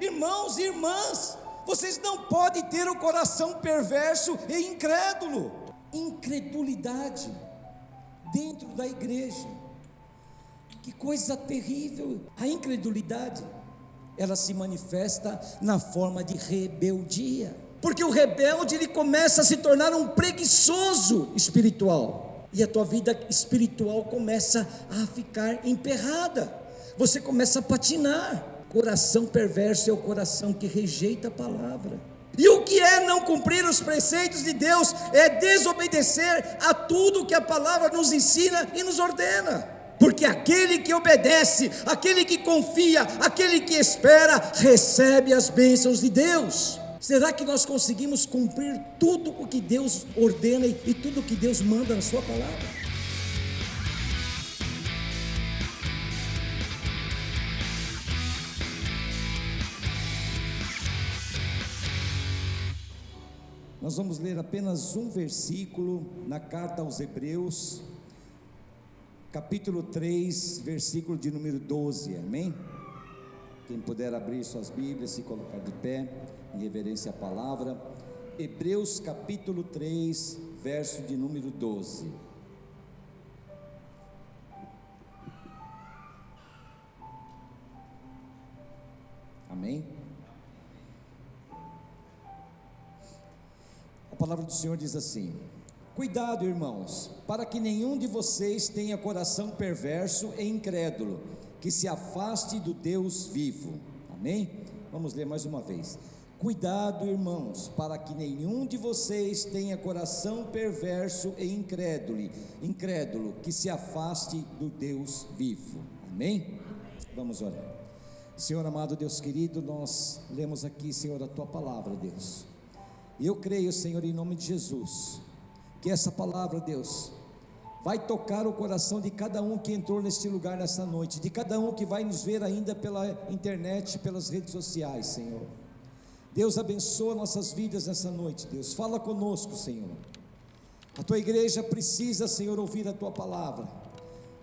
Irmãos e irmãs, vocês não podem ter o coração perverso e incrédulo. Incredulidade dentro da igreja, que coisa terrível. A incredulidade, ela se manifesta na forma de rebeldia, porque o rebelde, ele começa a se tornar um preguiçoso espiritual, e a tua vida espiritual começa a ficar emperrada, você começa a patinar. Coração perverso é o coração que rejeita a palavra. E o que é não cumprir os preceitos de Deus? É desobedecer a tudo que a palavra nos ensina e nos ordena. Porque aquele que obedece, aquele que confia, aquele que espera, recebe as bênçãos de Deus. Será que nós conseguimos cumprir tudo o que Deus ordena e tudo o que Deus manda na sua palavra? Nós vamos ler apenas um versículo na carta aos Hebreus, capítulo 3, versículo de número 12, amém? Quem puder abrir suas Bíblias e colocar de pé, em reverência à palavra. Hebreus capítulo 3, verso de número 12. Amém? A palavra do Senhor diz assim: cuidado, irmãos, para que nenhum de vocês tenha coração perverso e incrédulo, que se afaste do Deus vivo. Amém? Vamos ler mais uma vez. Cuidado, irmãos, para que nenhum de vocês tenha coração perverso e incrédulo, que se afaste do Deus vivo. Amém? Vamos orar. Senhor amado, Deus querido, nós lemos aqui, Senhor, a tua palavra, Deus. E eu creio, Senhor, em nome de Jesus, que essa palavra, Deus, vai tocar o coração de cada um que entrou neste lugar nessa noite, de cada um que vai nos ver ainda pela internet, pelas redes sociais, Senhor. Deus, abençoa nossas vidas nessa noite, Deus, fala conosco, Senhor. A tua igreja precisa, Senhor, ouvir a tua palavra.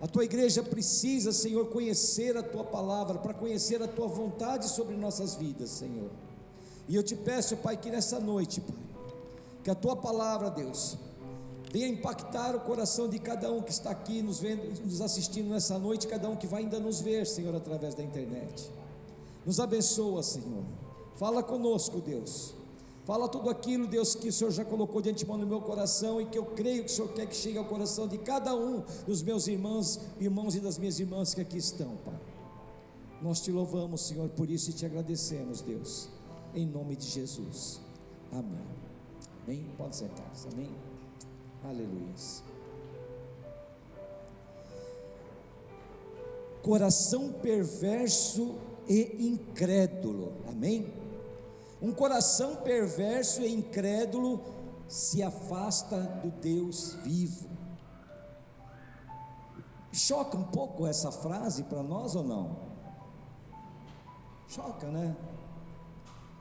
A tua igreja precisa, Senhor, conhecer a tua palavra, para conhecer a tua vontade sobre nossas vidas, Senhor. E eu te peço, Pai, que nessa noite, Pai, que a tua palavra, Deus, venha impactar o coração de cada um que está aqui nos vendo, nos assistindo nessa noite, cada um que vai ainda nos ver, Senhor, através da internet. Nos abençoa, Senhor. Fala conosco, Deus. Fala tudo aquilo, Deus, que o Senhor já colocou de antemão no meu coração e que eu creio que o Senhor quer que chegue ao coração de cada um dos meus irmãos e das minhas irmãs que aqui estão, Pai. Nós te louvamos, Senhor, por isso e te agradecemos, Deus, em nome de Jesus. Amém. Amém? Pode sentar-se, amém? Aleluia. Coração perverso e incrédulo, amém? Um coração perverso e incrédulo se afasta do Deus vivo. Choca um pouco essa frase para nós ou não? Choca, né?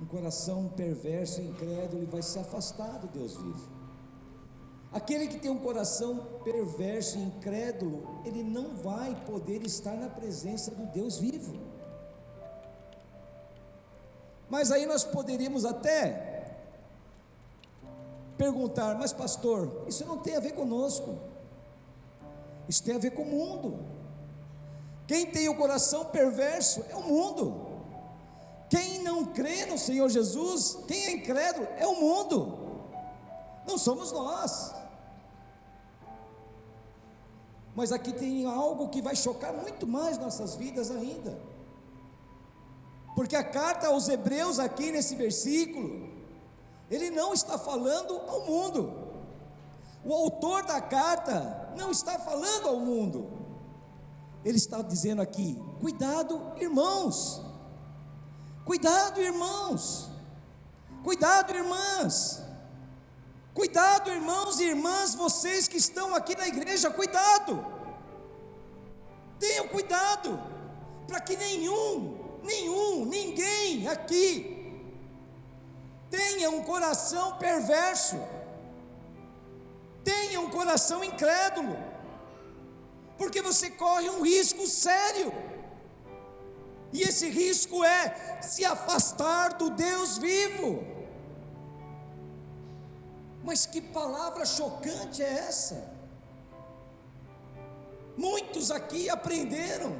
Um coração perverso e incrédulo, ele vai se afastar do Deus vivo. Aquele que tem um coração perverso e incrédulo, ele não vai poder estar na presença do Deus vivo. Mas aí nós poderíamos até perguntar: mas pastor, isso não tem a ver conosco, isso tem a ver com o mundo. Quem tem o coração perverso é o mundo. Quem não crê no Senhor Jesus, quem é incrédulo, é o mundo, não somos nós. Mas aqui tem algo que vai chocar muito mais nossas vidas ainda, porque a carta aos Hebreus aqui nesse versículo, ele não está falando ao mundo. O autor da carta não está falando ao mundo. Ele está dizendo aqui: cuidado, irmãos. Cuidado, irmãos. Cuidado, irmãs. Cuidado, irmãos e irmãs, vocês que estão aqui na igreja, cuidado. Tenham cuidado, para que ninguém aqui tenha um coração perverso, tenha um coração incrédulo, porque você corre um risco sério. E esse risco é se afastar do Deus vivo. Mas que palavra chocante é essa? Muitos aqui aprenderam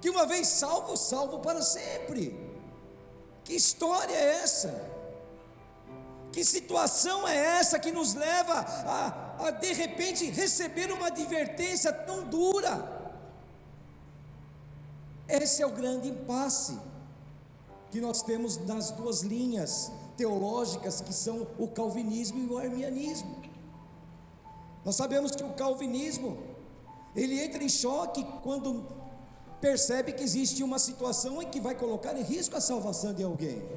que uma vez salvo, salvo para sempre. Que história é essa? Que situação é essa que nos leva a de repente receber uma advertência tão dura? Esse é o grande impasse que nós temos nas duas linhas teológicas, que são o calvinismo e o arminianismo. Nós sabemos que o calvinismo, ele entra em choque quando percebe que existe uma situação em que vai colocar em risco a salvação de alguém.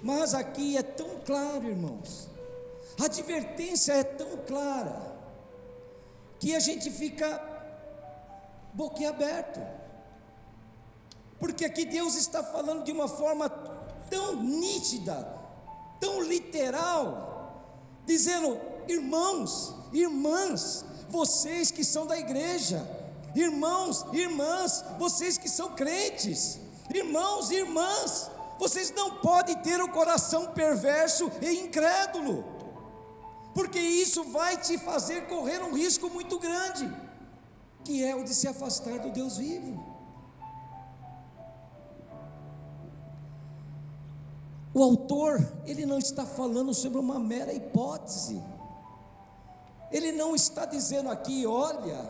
Mas aqui é tão claro, irmãos, a advertência é tão clara, que a gente fica boquiaberto, porque aqui Deus está falando de uma forma tão nítida, tão literal, dizendo: irmãos, irmãs, vocês que são da igreja, irmãos, irmãs, vocês que são crentes, irmãos e irmãs, vocês não podem ter o coração perverso e incrédulo, porque isso vai te fazer correr um risco muito grande, que é o de se afastar do Deus vivo. O autor, ele não está falando sobre uma mera hipótese, ele não está dizendo aqui: olha,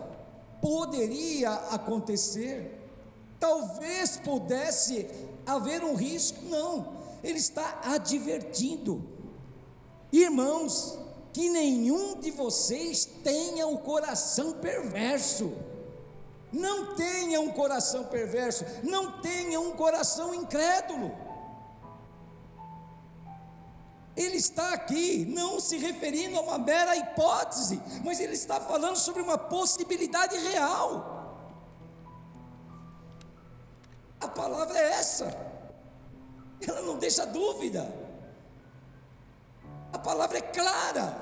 poderia acontecer, talvez pudesse haver um risco. Não, ele está advertindo: irmãos, que nenhum de vocês tenha o coração perverso. Não tenha um coração perverso, não tenha um coração incrédulo. Ele está aqui não se referindo a uma mera hipótese, mas ele está falando sobre uma possibilidade real. A palavra é essa, ela não deixa dúvida, a palavra é clara,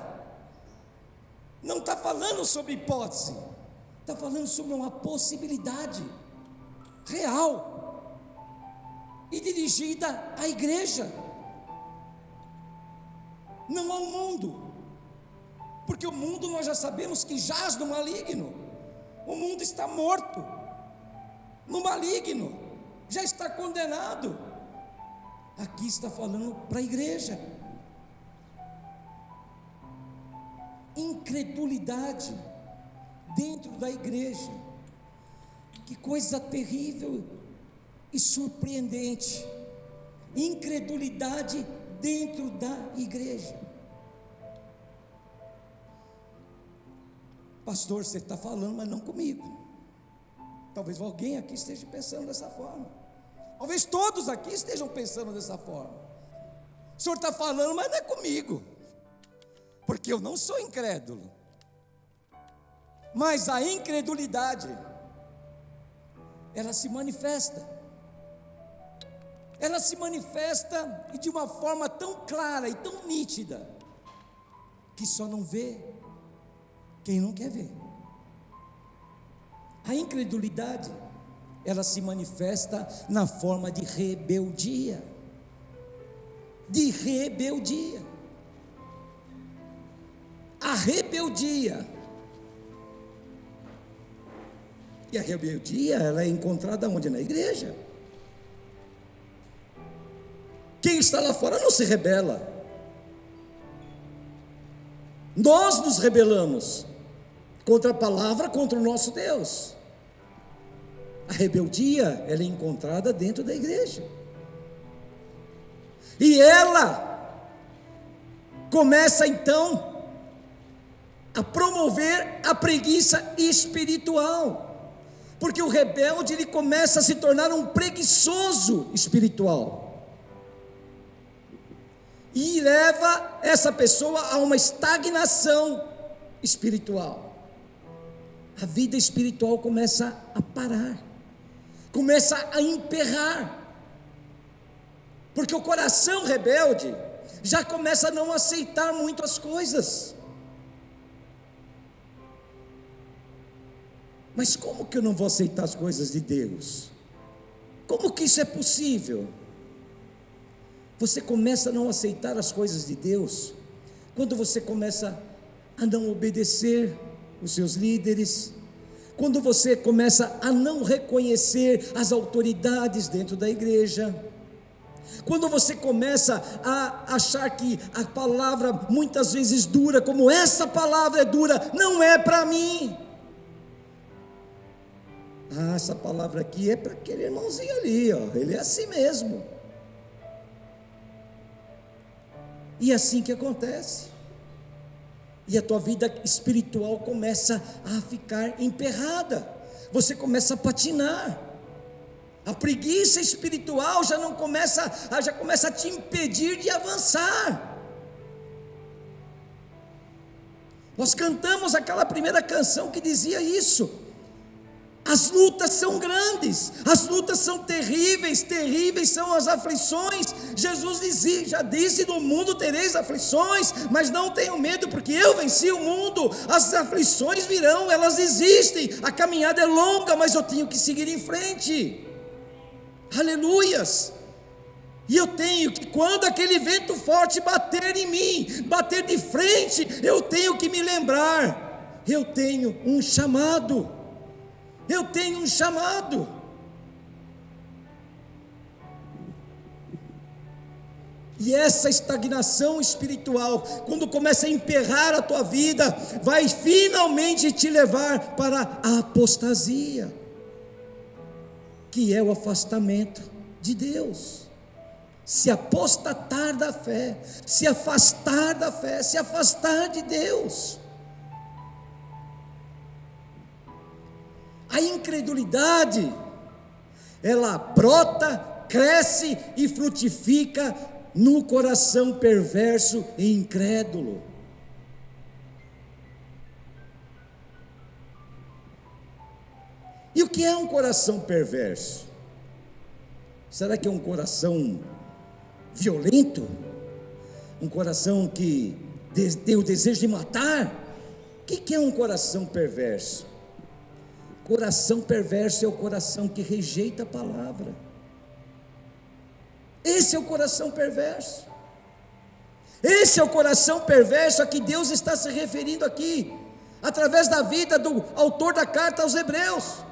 não está falando sobre hipótese, está falando sobre uma possibilidade real e dirigida à igreja, não ao mundo, porque o mundo nós já sabemos que jaz no maligno, o mundo está morto no maligno, já está condenado. Aqui está falando para a igreja. Incredulidade dentro da igreja, que coisa terrível e surpreendente. Incredulidade dentro da igreja. Pastor, você está falando, mas não comigo. Talvez alguém aqui esteja pensando dessa forma, talvez todos aqui estejam pensando dessa forma. O senhor está falando, mas não é comigo, porque eu não sou incrédulo. Mas a incredulidade, ela se manifesta e de uma forma tão clara e tão nítida, que só não vê quem não quer ver. A incredulidade, ela se manifesta na forma de rebeldia, a rebeldia, e a rebeldia, ela é encontrada onde? Na igreja. Quem está lá fora não se rebela, nós nos rebelamos contra a palavra, contra o nosso Deus. A rebeldia, ela é encontrada dentro da igreja, e ela começa então a promover a preguiça espiritual, porque o rebelde, ele começa a se tornar um preguiçoso espiritual, e leva essa pessoa a uma estagnação espiritual. A vida espiritual começa a parar, começa a emperrar, porque o coração rebelde já começa a não aceitar muito as coisas. Mas como que eu não vou aceitar as coisas de Deus? Como que isso é possível? Você começa a não aceitar as coisas de Deus quando você começa a não obedecer os seus líderes, quando você começa a não reconhecer as autoridades dentro da igreja, quando você começa a achar que a palavra muitas vezes dura, como essa palavra é dura, não é para mim. Essa palavra aqui é para aquele irmãozinho ali, ó. Ele é assim mesmo. E é assim que acontece. E a tua vida espiritual começa a ficar emperrada. Você começa a patinar. A preguiça espiritual já começa a te impedir de avançar. Nós cantamos aquela primeira canção que dizia isso. As lutas são grandes, as lutas são terríveis, terríveis são as aflições. Jesus já disse: no mundo tereis aflições, mas não tenham medo, porque eu venci o mundo. As aflições virão, elas existem, a caminhada é longa, mas eu tenho que seguir em frente. Aleluias! E eu tenho que, quando aquele vento forte bater em mim, bater de frente, eu tenho que me lembrar: eu tenho um chamado. Eu tenho um chamado. E essa estagnação espiritual, quando começa a emperrar a tua vida, vai finalmente te levar para a apostasia, que é o afastamento de Deus. Se apostatar da fé, se afastar da fé, se afastar de Deus. A incredulidade, ela brota, cresce e frutifica no coração perverso e incrédulo. E o que é um coração perverso? Será que é um coração violento? Um coração que tem o desejo de matar? O que é um coração perverso? Coração perverso é o coração que rejeita a palavra. Esse é o coração perverso. Esse é o coração perverso a que Deus está se referindo aqui, através da vida do autor da carta aos Hebreus.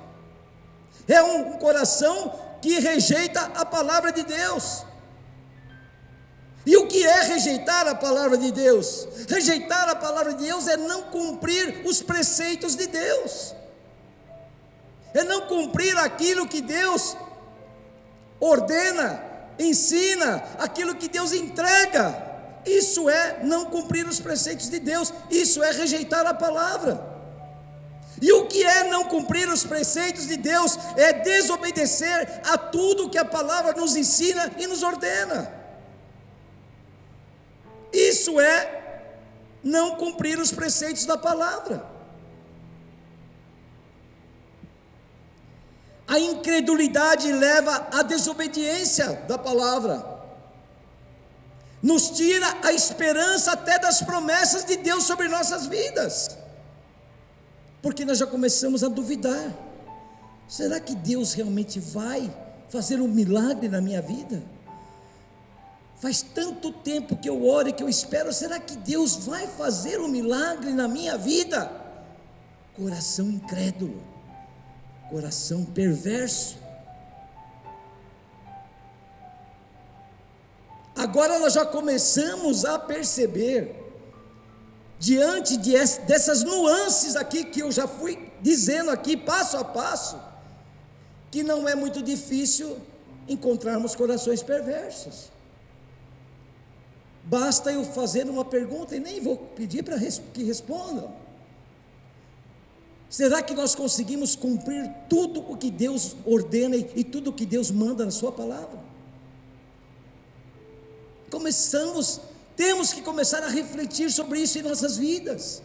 É um coração que rejeita a palavra de Deus. E o que é rejeitar a palavra de Deus? Rejeitar a palavra de Deus é não cumprir os preceitos de Deus. É não cumprir aquilo que Deus ordena, ensina, aquilo que Deus entrega. Isso é não cumprir os preceitos de Deus, isso é rejeitar a palavra. E o que é não cumprir os preceitos de Deus? É desobedecer a tudo que a palavra nos ensina e nos ordena. Isso é não cumprir os preceitos da palavra. A incredulidade leva à desobediência da palavra, nos tira a esperança até das promessas de Deus sobre nossas vidas, porque nós já começamos a duvidar: será que Deus realmente vai fazer um milagre na minha vida? Faz tanto tempo que eu oro e que eu espero, será que Deus vai fazer um milagre na minha vida? Coração incrédulo, coração perverso. Agora nós já começamos a perceber, diante dessas nuances aqui que eu já fui dizendo aqui passo a passo, que não é muito difícil encontrarmos corações perversos. Basta eu fazer uma pergunta e nem vou pedir para que respondam. Será que nós conseguimos cumprir tudo o que Deus ordena e tudo o que Deus manda na sua palavra? Temos que começar a refletir sobre isso em nossas vidas,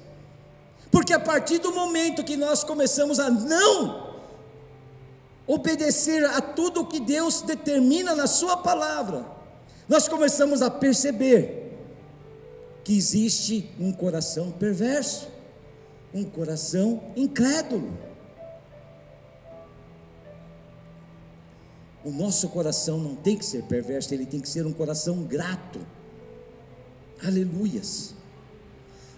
porque a partir do momento que nós começamos a não obedecer a tudo o que Deus determina na sua palavra, nós começamos a perceber que existe um coração perverso, um coração incrédulo. O nosso coração não tem que ser perverso, ele tem que ser um coração grato. Aleluias.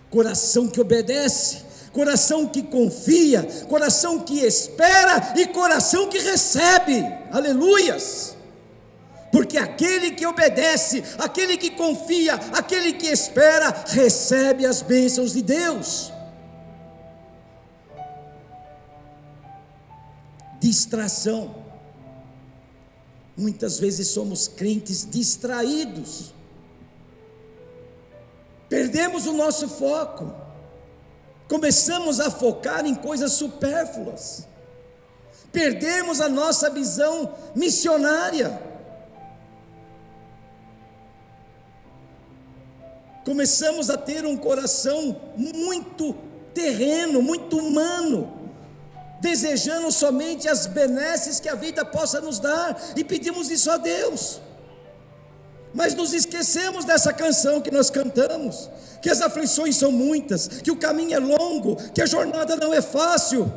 Coração que obedece, coração que confia, coração que espera e coração que recebe. Aleluias. Porque aquele que obedece, aquele que confia, aquele que espera, recebe as bênçãos de Deus. Distração. Muitas vezes somos crentes distraídos, perdemos o nosso foco, começamos a focar em coisas supérfluas, perdemos a nossa visão missionária, começamos a ter um coração muito terreno, muito humano, desejando somente as benesses que a vida possa nos dar, e pedimos isso a Deus, mas nos esquecemos dessa canção que nós cantamos, que as aflições são muitas, que o caminho é longo, que a jornada não é fácil,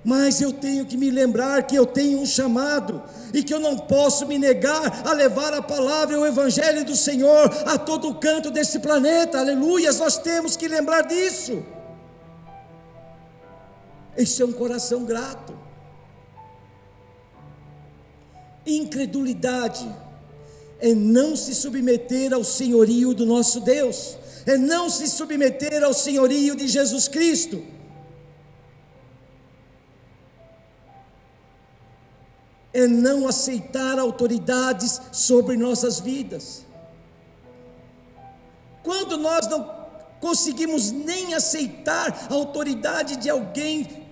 mas eu tenho que me lembrar que eu tenho um chamado, e que eu não posso me negar a levar a palavra e o evangelho do Senhor a todo canto desse planeta. Aleluias, nós temos que lembrar disso. Esse é um coração grato. Incredulidade é não se submeter ao senhorio do nosso Deus, é não se submeter ao senhorio de Jesus Cristo. É não aceitar autoridades sobre nossas vidas. Quando nós não conseguimos nem aceitar a autoridade de alguém,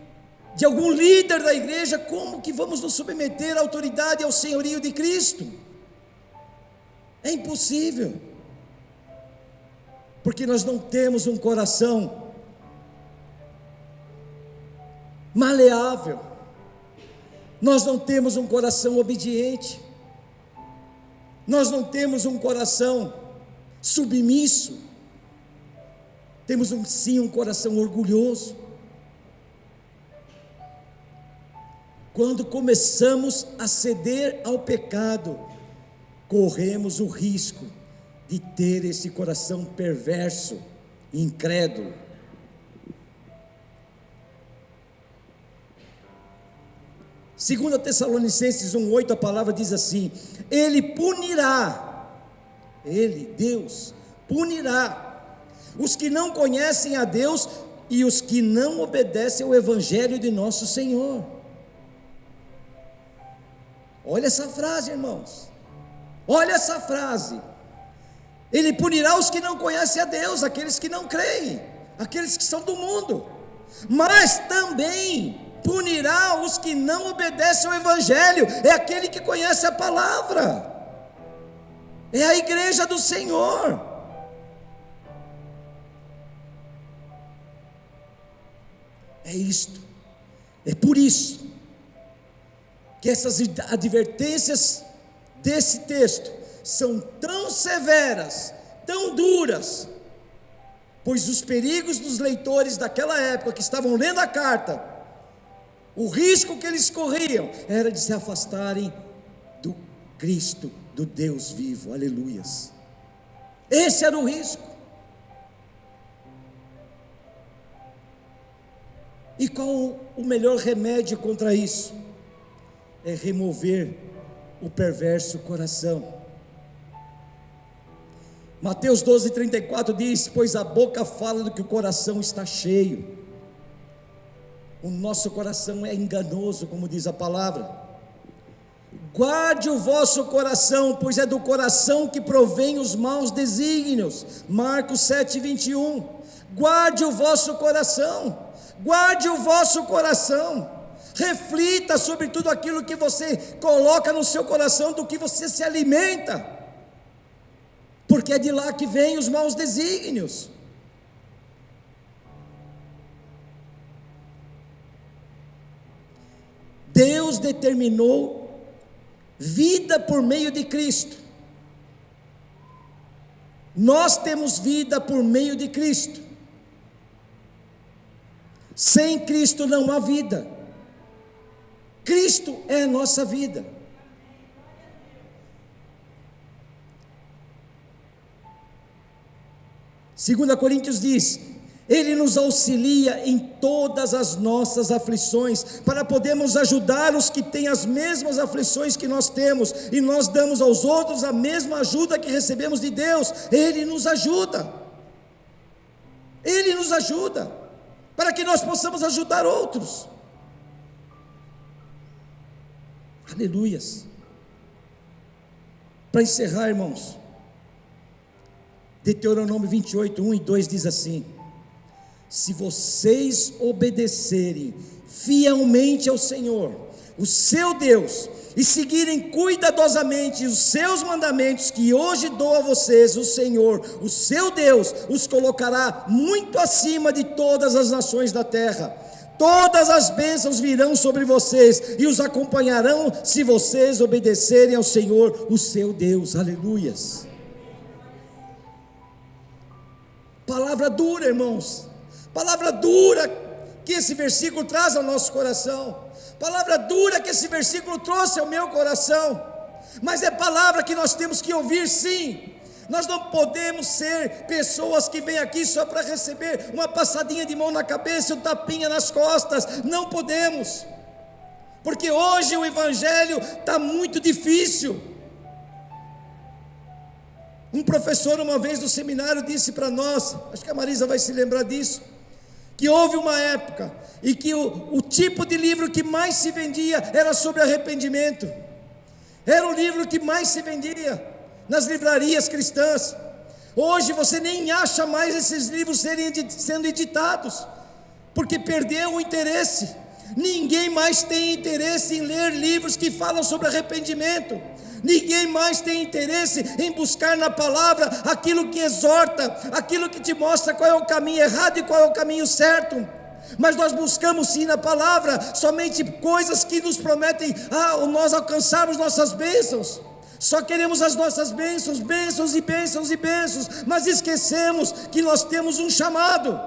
de algum líder da igreja, como que vamos nos submeter à autoridade e ao senhorio de Cristo? É impossível, porque nós não temos um coração maleável, nós não temos um coração obediente, nós não temos um coração submisso, temos sim um coração orgulhoso. Quando começamos a ceder ao pecado, corremos o risco de ter esse coração perverso, incrédulo. Segunda Tessalonicenses 1:8, a palavra diz assim: Ele punirá, Ele, Deus, punirá os que não conhecem a Deus e os que não obedecem ao evangelho de nosso Senhor. Olha essa frase, irmãos, olha essa frase. Ele punirá os que não conhecem a Deus, aqueles que não creem, aqueles que são do mundo, mas também punirá os que não obedecem ao evangelho, é aquele que conhece a palavra, é a igreja do Senhor. É isto, é por isso que essas advertências desse texto são tão severas, tão duras, pois os perigos dos leitores daquela época que estavam lendo a carta, o risco que eles corriam era de se afastarem do Cristo, do Deus vivo. Aleluias. Esse era o risco. E qual o melhor remédio contra isso? É remover o perverso coração. Mateus 12:34 diz: pois a boca fala do que o coração está cheio. O nosso coração é enganoso, como diz a palavra. Guarde o vosso coração, pois é do coração que provém os maus desígnios. Marcos 7:21. Guarde o vosso coração. Guarde o vosso coração. Reflita sobre tudo aquilo que você coloca no seu coração, do que você se alimenta, porque é de lá que vêm os maus desígnios. Deus determinou vida por meio de Cristo. Nós temos vida por meio de Cristo. Sem Cristo não há vida. Cristo é a nossa vida. 2 Coríntios diz: Ele nos auxilia em todas as nossas aflições, para podermos ajudar os que têm as mesmas aflições que nós temos, e nós damos aos outros a mesma ajuda que recebemos de Deus. Ele nos ajuda, para que nós possamos ajudar outros. Aleluias. Para encerrar, irmãos, Deuteronômio 28, 1 e 2 diz assim: se vocês obedecerem fielmente ao Senhor, o seu Deus, e seguirem cuidadosamente os seus mandamentos que hoje dou a vocês, o Senhor, o seu Deus, os colocará muito acima de todas as nações da terra. Todas as bênçãos virão sobre vocês e os acompanharão se vocês obedecerem ao Senhor, o seu Deus. Aleluias. Palavra dura, irmãos. Palavra dura que esse versículo traz ao nosso coração. Palavra dura que esse versículo trouxe ao meu coração. Mas é palavra que nós temos que ouvir, sim. Nós não podemos ser pessoas que vêm aqui só para receber uma passadinha de mão na cabeça e um tapinha nas costas. Não podemos, porque hoje o evangelho está muito difícil. Um professor uma vez do seminário disse para nós, acho que a Marisa vai se lembrar disso, que houve uma época em que o tipo de livro que mais se vendia era sobre arrependimento. Era o livro que mais se vendia nas livrarias cristãs. Hoje você nem acha mais esses livros sendo editados, porque perdeu o interesse. Ninguém mais tem interesse em ler livros que falam sobre arrependimento. Ninguém mais tem interesse em buscar na palavra aquilo que exorta, aquilo que te mostra qual é o caminho errado e qual é o caminho certo. Mas nós buscamos sim na palavra somente coisas que nos prometem nós alcançarmos nossas bênçãos. Só queremos as nossas bênçãos, bênçãos e bênçãos e bênçãos, mas esquecemos que nós temos um chamado,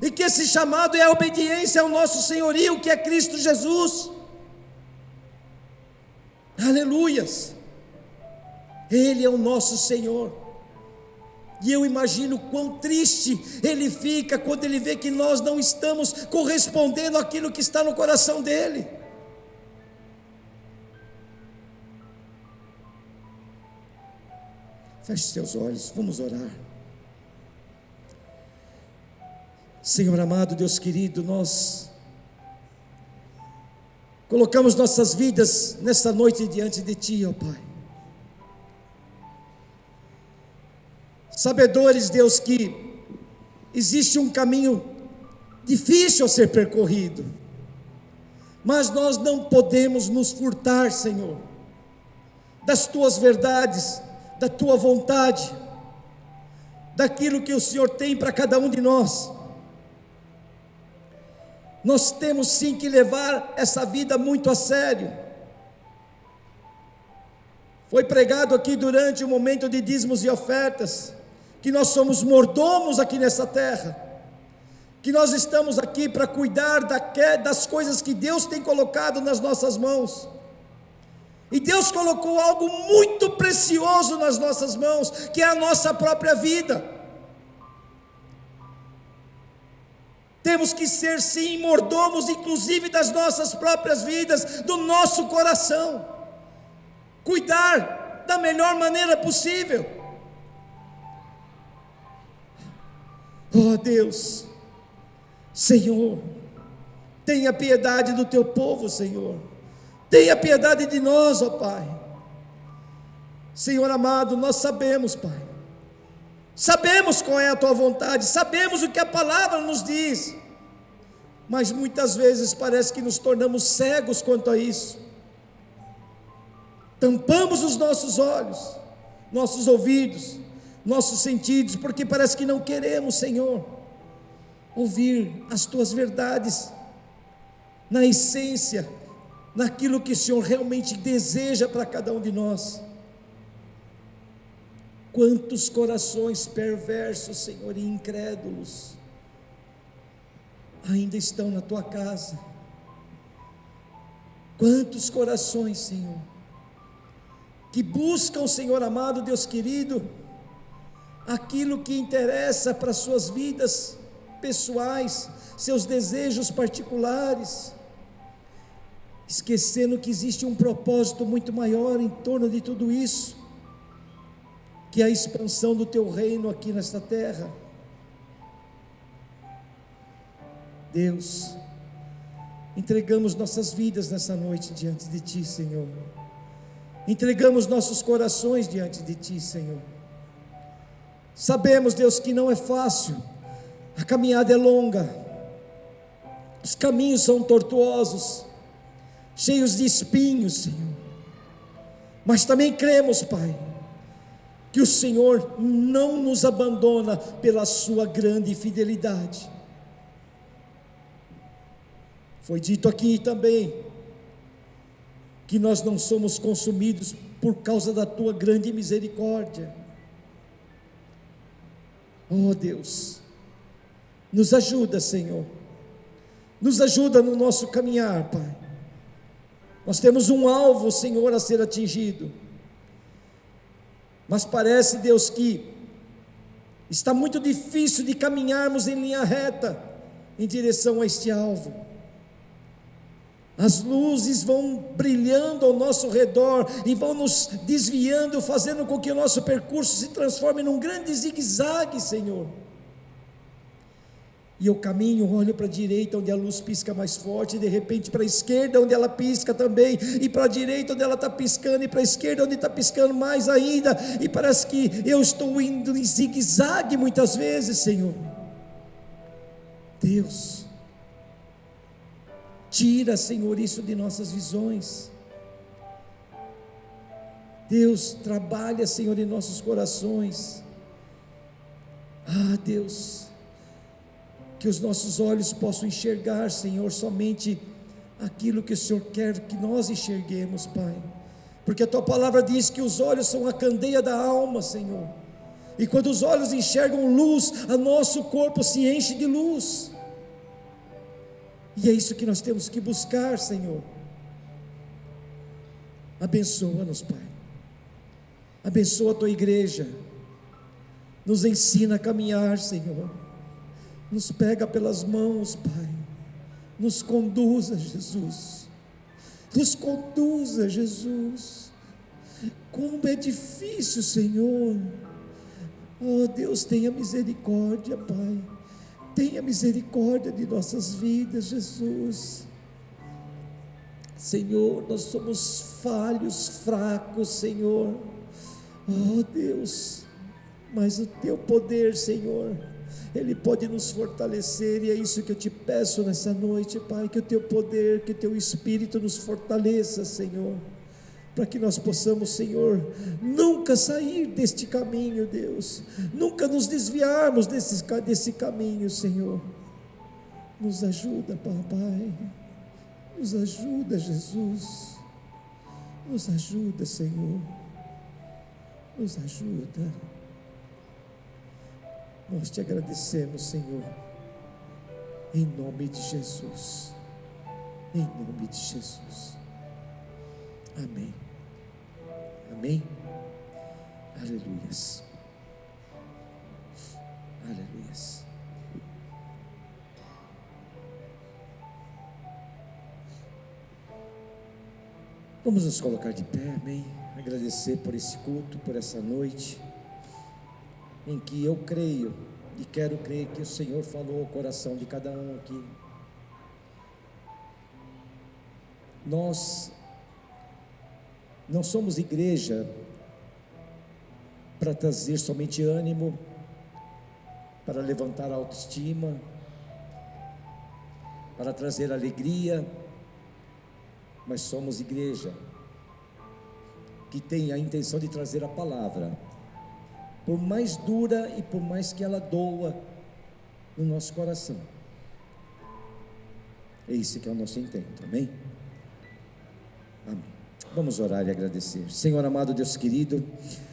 e que esse chamado é a obediência ao nosso senhorio, que é Cristo Jesus. Aleluias. Ele é o nosso Senhor. E eu imagino quão triste Ele fica quando Ele vê que nós não estamos correspondendo àquilo que está no coração dEle. Feche seus olhos, vamos orar. Senhor amado, Deus querido, nós colocamos nossas vidas nesta noite diante de Ti, ó Pai. Sabedores, Deus, que existe um caminho difícil a ser percorrido, mas nós não podemos nos furtar, Senhor, das Tuas verdades, da Tua vontade, daquilo que o Senhor tem para cada um de nós. Nós temos sim que levar essa vida muito a sério. Foi pregado aqui durante o momento de dízimos e ofertas, que nós somos mordomos aqui nessa terra, que nós estamos aqui para cuidar das coisas que Deus tem colocado nas nossas mãos. E Deus colocou algo muito precioso nas nossas mãos, que é a nossa própria vida. Temos que ser sim mordomos, inclusive das nossas próprias vidas, do nosso coração, cuidar da melhor maneira possível. Oh Deus, Senhor, tenha piedade do Teu povo, Senhor. Tenha piedade de nós, ó Pai. Senhor amado, nós sabemos, Pai, sabemos qual é a Tua vontade, sabemos o que a palavra nos diz, mas muitas vezes parece que nos tornamos cegos quanto a isso. Tampamos os nossos olhos, nossos ouvidos, nossos sentidos, porque parece que não queremos, Senhor, ouvir as Tuas verdades, na essência, naquilo que o Senhor realmente deseja para cada um de nós. Quantos corações perversos, Senhor, e incrédulos ainda estão na Tua casa. Quantos corações, Senhor, que buscam, Senhor amado, Deus querido, aquilo que interessa para suas vidas pessoais, seus desejos particulares, esquecendo que existe um propósito muito maior em torno de tudo isso, que é a expansão do teu reino aqui nesta terra. Deus, entregamos nossas vidas nessa noite diante de Ti, Senhor. Entregamos nossos corações diante de Ti, Senhor. Sabemos, Deus, que não é fácil, a caminhada é longa, os caminhos são tortuosos, cheios de espinhos, Senhor. Mas também cremos, Pai, que o Senhor não nos abandona pela sua grande fidelidade. Foi dito aqui também que nós não somos consumidos por causa da tua grande misericórdia. Oh Deus, nos ajuda, Senhor, nos ajuda no nosso caminhar, Pai. Nós temos um alvo, Senhor, a ser atingido, mas parece, Deus, que está muito difícil de caminharmos em linha reta em direção a este alvo. As luzes vão brilhando ao nosso redor e vão nos desviando, fazendo com que o nosso percurso se transforme num grande zigue-zague, Senhor. E eu caminho, olho para a direita onde a luz pisca mais forte, e de repente para a esquerda onde ela pisca também, e para a direita onde ela está piscando, e para a esquerda onde está piscando mais ainda, e parece que eu estou indo em zigue-zague muitas vezes, Senhor. Deus, tira, Senhor, isso de nossas visões. Deus, trabalha, Senhor, em nossos corações. Ah, Deus, que os nossos olhos possam enxergar, Senhor, somente aquilo que o Senhor quer que nós enxerguemos, Pai, porque a Tua palavra diz que os olhos são a candeia da alma, Senhor, e quando os olhos enxergam luz, o nosso corpo se enche de luz, e é isso que nós temos que buscar, Senhor. Abençoa-nos, Pai, abençoa a Tua igreja, nos ensina a caminhar, Senhor, nos pega pelas mãos, Pai, nos conduza, Jesus, nos conduza, Jesus. Como é difícil, Senhor. Oh Deus, tenha misericórdia, Pai, tenha misericórdia de nossas vidas, Jesus. Senhor, nós somos falhos, fracos, Senhor. Oh Deus, mas o Teu poder, Senhor, Ele pode nos fortalecer, e é isso que eu te peço nessa noite, Pai, que o Teu poder, que o Teu Espírito nos fortaleça, Senhor, para que nós possamos, Senhor, nunca sair deste caminho, Deus, nunca nos desviarmos desse caminho, Senhor. Nos ajuda, Papai, nos ajuda, Jesus, nos ajuda, Senhor, nos ajuda. Nós te agradecemos, Senhor, em nome de Jesus, em nome de Jesus, amém, amém, aleluias, aleluias. Vamos nos colocar de pé, amém, agradecer por esse culto, por essa noite, em que eu creio e quero crer que o Senhor falou ao coração de cada um aqui. Nós não somos igreja para trazer somente ânimo, para levantar a autoestima, para trazer alegria, mas somos igreja que tem a intenção de trazer a palavra, por mais dura e por mais que ela doa no nosso coração. É isso que é o nosso intento, amém? Amém. Vamos orar e agradecer. Senhor amado, Deus querido,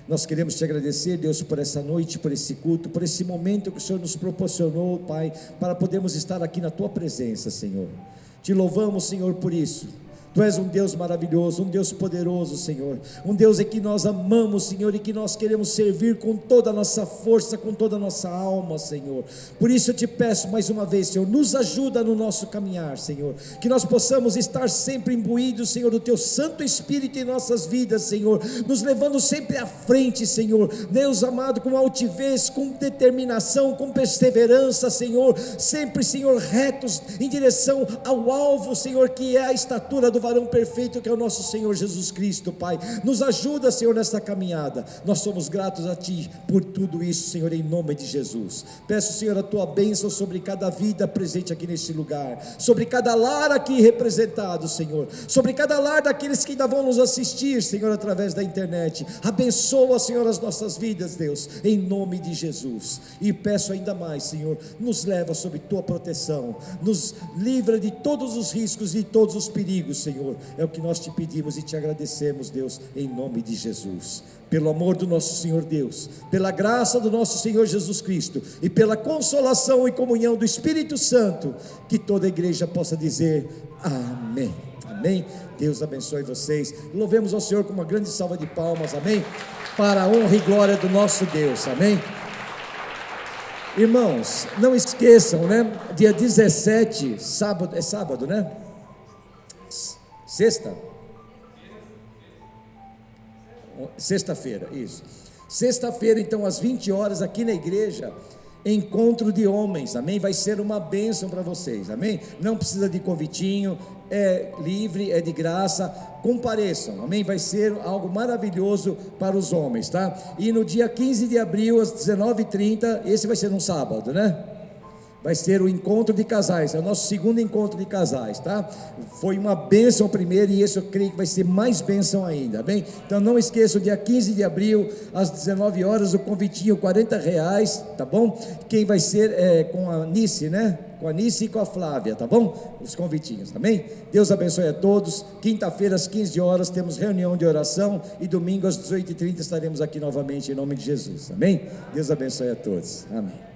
nós queremos te agradecer, Deus, por essa noite, por esse culto, por esse momento que o Senhor nos proporcionou, Pai, para podermos estar aqui na Tua presença, Senhor. Te louvamos, Senhor, por isso. Tu és um Deus maravilhoso, um Deus poderoso, Senhor, um Deus em que nós amamos, Senhor, e que nós queremos servir com toda a nossa força, com toda a nossa alma, Senhor. Por isso eu te peço mais uma vez, Senhor, nos ajuda no nosso caminhar, Senhor, que nós possamos estar sempre imbuídos, Senhor, do Teu Santo Espírito em nossas vidas, Senhor, nos levando sempre à frente, Senhor, Deus amado, com altivez, com determinação, com perseverança, Senhor, sempre, Senhor, retos em direção ao alvo, Senhor, que é a estatura do varão perfeito, que é o nosso Senhor Jesus Cristo, Pai. Nos ajuda, Senhor, nessa caminhada. Nós somos gratos a Ti por tudo isso, Senhor, em nome de Jesus. Peço, Senhor, a Tua bênção sobre cada vida presente aqui neste lugar, sobre cada lar aqui representado, Senhor, sobre cada lar daqueles que ainda vão nos assistir, Senhor, através da internet. Abençoa, Senhor, as nossas vidas, Deus, em nome de Jesus. E peço ainda mais, Senhor, nos leva sob Tua proteção, nos livra de todos os riscos e todos os perigos, Senhor. É o que nós te pedimos e te agradecemos, Deus, em nome de Jesus. Pelo amor do nosso Senhor Deus, pela graça do nosso Senhor Jesus Cristo e pela consolação e comunhão do Espírito Santo, que toda a igreja possa dizer amém. Amém. Deus abençoe vocês. Louvemos ao Senhor com uma grande salva de palmas, amém, para a honra e glória do nosso Deus, amém. Irmãos, não esqueçam, né? Dia 17, sábado, é sábado, né? Sexta-feira, isso. Sexta-feira, então, às 20 horas, aqui na igreja, encontro de homens, amém? Vai ser uma bênção para vocês, amém? Não precisa de convitinho, é livre, é de graça, compareçam, amém? Vai ser algo maravilhoso para os homens, tá? E no dia 15 de abril, às 19h30, esse vai ser um sábado, né? Vai ser o encontro de casais, é o nosso segundo encontro de casais, tá? Foi uma bênção primeiro e esse eu creio que vai ser mais bênção ainda, bem? Então não esqueçam, dia 15 de abril, às 19 horas, o convitinho R$40, tá bom? Quem vai ser com a Nice, né? Com a Nice e com a Flávia, tá bom? Os convitinhos, amém? Deus abençoe a todos. Quinta-feira às 15 horas temos reunião de oração e domingo às 18h30 estaremos aqui novamente em nome de Jesus, amém? Deus abençoe a todos, amém.